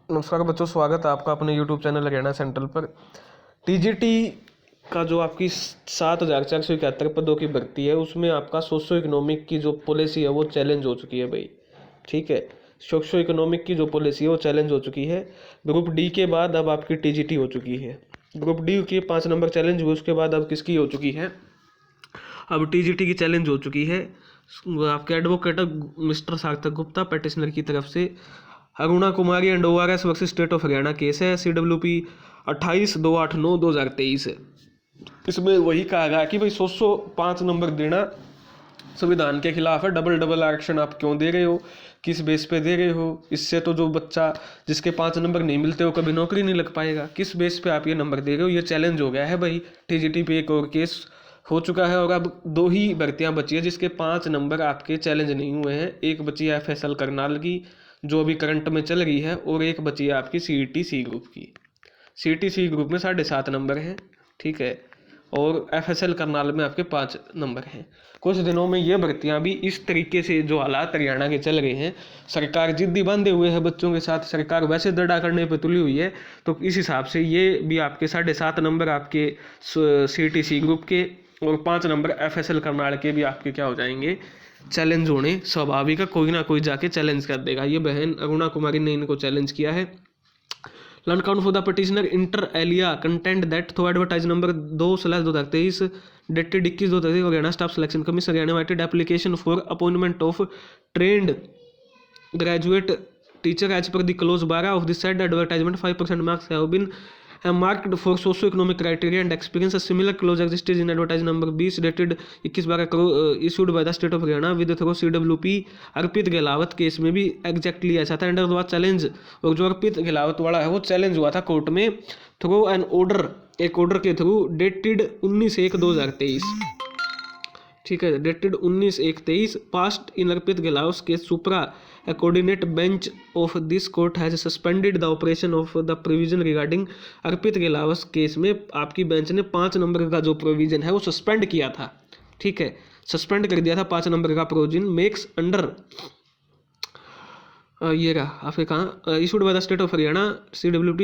नमस्कार बच्चों, स्वागत है आपका अपने YouTube चैनल हरियाणा सेंट्रल पर। टीजीटी का जो आपकी 7,471 पदों की भर्ती है, उसमें आपका सोशो इकोनॉमिक की जो पॉलिसी है वो चैलेंज हो चुकी है भाई। ठीक है, सोशो इकोनॉमिक की जो पॉलिसी है वो चैलेंज हो चुकी है। ग्रुप डी के बाद अब आपकी टीजीटी हो चुकी है। ग्रुप डी की 5 नंबर चैलेंज हुए, उसके बाद अब किसकी हो चुकी है, अब टीजीटी की चैलेंज हो चुकी है। आपके एडवोकेट मिस्टर सार्थक गुप्ता पेटिशनर की तरफ से Aruna Kumari and ORS versus state of Haryana case है, CWP 28/2/8/9/2023 है। इसमें वही कहा गया कि भाई 5 नंबर देना संविधान के खिलाफ है। डबल डबल आरक्षण आप क्यों दे रहे हो, किस बेस पे दे रहे हो? इससे तो जो बच्चा जिसके 5 नंबर नहीं मिलते वो कभी नौकरी नहीं लग पाएगा। किस बेस पे आप ये नंबर दे रहे हो? ये चैलेंज हो गया है भाई। टीजीटी पे एक और केस हो चुका है और अब 2 ही भर्तियां बची है जिसके 5 नंबर आपके चैलेंज नहीं हुए हैं। एक बची है FSL करनाल की जो अभी करंट में चल रही है, और एक बची है आपकी CET-C ग्रुप की। CET-C ग्रुप में 7.5 नंबर है, ठीक है, और FSL करनाल में आपके 5 नंबर हैं। कुछ दिनों में ये भर्तियां भी इस तरीके से, जो हालात हरियाणा के चल रहे हैं, सरकार जिद्दी बंधे हुए है बच्चों के साथ, सरकार वैसे दड़ा करने पे तुली हुई है, तो इस हिसाब से ये भी आपके 7.5 नंबर आपके CET-C ग्रुप के और 5 नंबर FSL करनाल के भी आपके क्या हो जाएंगे, चैलेंज होने स्वाभाविक है। कोई ना कोई जाके चैलेंज कर देगा। ये बहन अरुणा कुमारी ने इनको चैलेंज किया है। Learn count for the petitioner inter alia contend that through advertise number 2/2023 dated 21/2023 Haryana staff selection commission Haryana invited application for appointment of trained graduate teacher as per the clause 12 of the said advertisement 5% marks have been marked for socio-economic criteria and experience. A similar clause existed in advertise number 20 dated 21/12 issued by the state of Haryana with through CWP Arpit Gahlawat case में भी exactly ऐसा था। Under the challenge, और जो अर्पित गहलावत वाला है वो challenge हुआ था कोर्ट में थ्रू एन ऑर्डर, एक ऑर्डर के थ्रू डेटेड 19/1/2023, ठीक है, dated 19/1/23 past in Arpit Gahlawat case supra A coordinate bench of this court has suspended the operation of the provision regarding Arpit Gahlawat case में आपकी बेंच ने 5 नंबर का जो प्रोविजन है वो सस्पेंड किया था, ठीक है, सस्पेंड कर दिया था 5 नंबर का प्रोविजन। मेक्स अंडर ये रहा आपके कहाँ issued by the state of Haryana CWP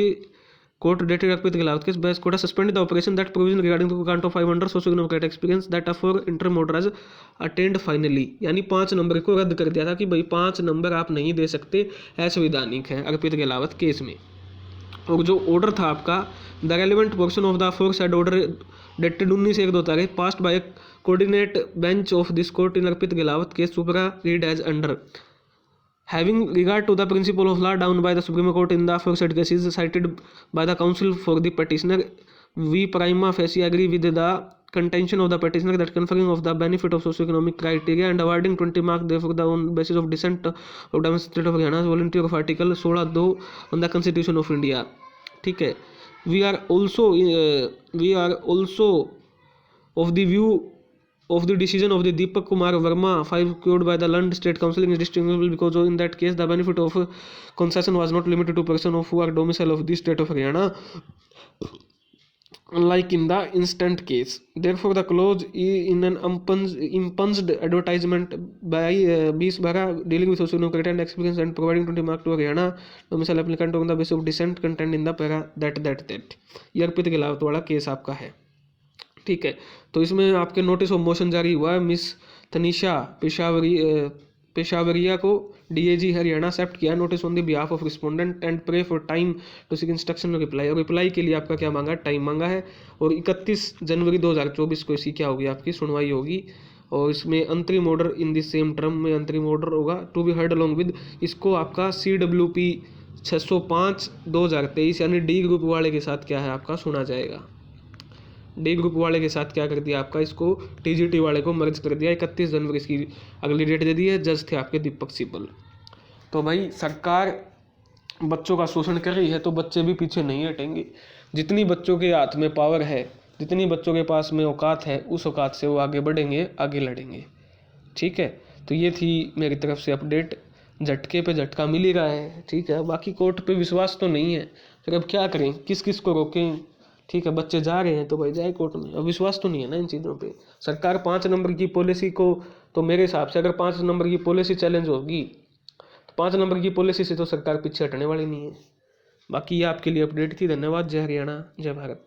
court dated Arpit Gahlawat case base court suspended the operation that provision regarding the count of 500 socio-economic experience that are for interim orders attend finally. यानी 5 number को रद्द कर दिया था कि भाई 5 नंबर आप नहीं दे सकते, असंवैधानिक है अर्पित गहलावत केस में। और जो ऑर्डर था आपका the relevant portion of the aforesaid order dated 19/1/2023 passed by coordinate bench of this court in Arpit Gahlawat case supra read as under having regard to the principle of law down by the Supreme Court in the aforesaid cases cited by the counsel for the petitioner, we prima facie agree with the contention of the petitioner that conferring of the benefit of socio-economic criteria and awarding 20 marks therefore the on basis of dissent of the state of Haryana volunteer of article 16(2) on the constitution of India, ठीक है। we are also of the view of the decision of the Deepak Kumar Verma 5 quoted by the Lund State Council is distinguishable because in that case the benefit of concession was not limited to persons who are domicile of the state of Haryana unlike in the instant case. Therefore the clause in an impunged advertisement by 20/12 dealing with socio-economic and experience and providing 20 marks to Haryana domicile applicant on the basis of dissent contained in the para that ये अर्पित गहलावत वाला case आपका है, ठीक है। तो इसमें आपके notice of motion जारी हुआ है। मिस तनिषा पेशावरिया को DAG हरियाणा एक्सेप्ट किया notice on the behalf of respondent and pray for time to seek instruction reply. और रिप्लाई के लिए आपका क्या मांगा, टाइम मांगा है। और 31 जनवरी 2024 को इसकी क्या होगी, आपकी सुनवाई होगी। और इसमें अंतरिम order in the same term में अंतरिम ऑर्डर होगा to be heard along with. इसको आपका CWP 605/2023 यानी D ग्रुप वाले के साथ क्या है आपका सुना जाएगा। D ग्रुप वाले के साथ क्या कर दिया आपका, इसको TGT वाले को मर्ज कर दिया। 31 जनवरी इसकी अगली डेट दे दी है। जज थे आपके दीपक सिब्बल। तो भाई सरकार बच्चों का शोषण कर रही है तो बच्चे भी पीछे नहीं हटेंगे। जितनी बच्चों के हाथ में पावर है, जितनी बच्चों के पास में औकात है, उस औकात से वो आगे बढ़ेंगे, आगे लड़ेंगे, ठीक है। तो ये थी मेरी तरफ से अपडेट। झटके पे झटका मिल ही रहा है, ठीक है। बाकी कोर्ट पे विश्वास तो नहीं है, फिर अब क्या करें, किस किस को रोकें, ठीक है। बच्चे जा रहे हैं तो भाई जाए कोर्ट में। अब विश्वास तो नहीं है ना इन चीज़ों पे। सरकार 5 नंबर की पॉलिसी को, तो मेरे हिसाब से अगर 5 नंबर की पॉलिसी चैलेंज होगी तो 5 नंबर की पॉलिसी से तो सरकार पीछे हटने वाली नहीं है। बाकी ये आपके लिए अपडेट थी। धन्यवाद। जय हरियाणा, जय भारत।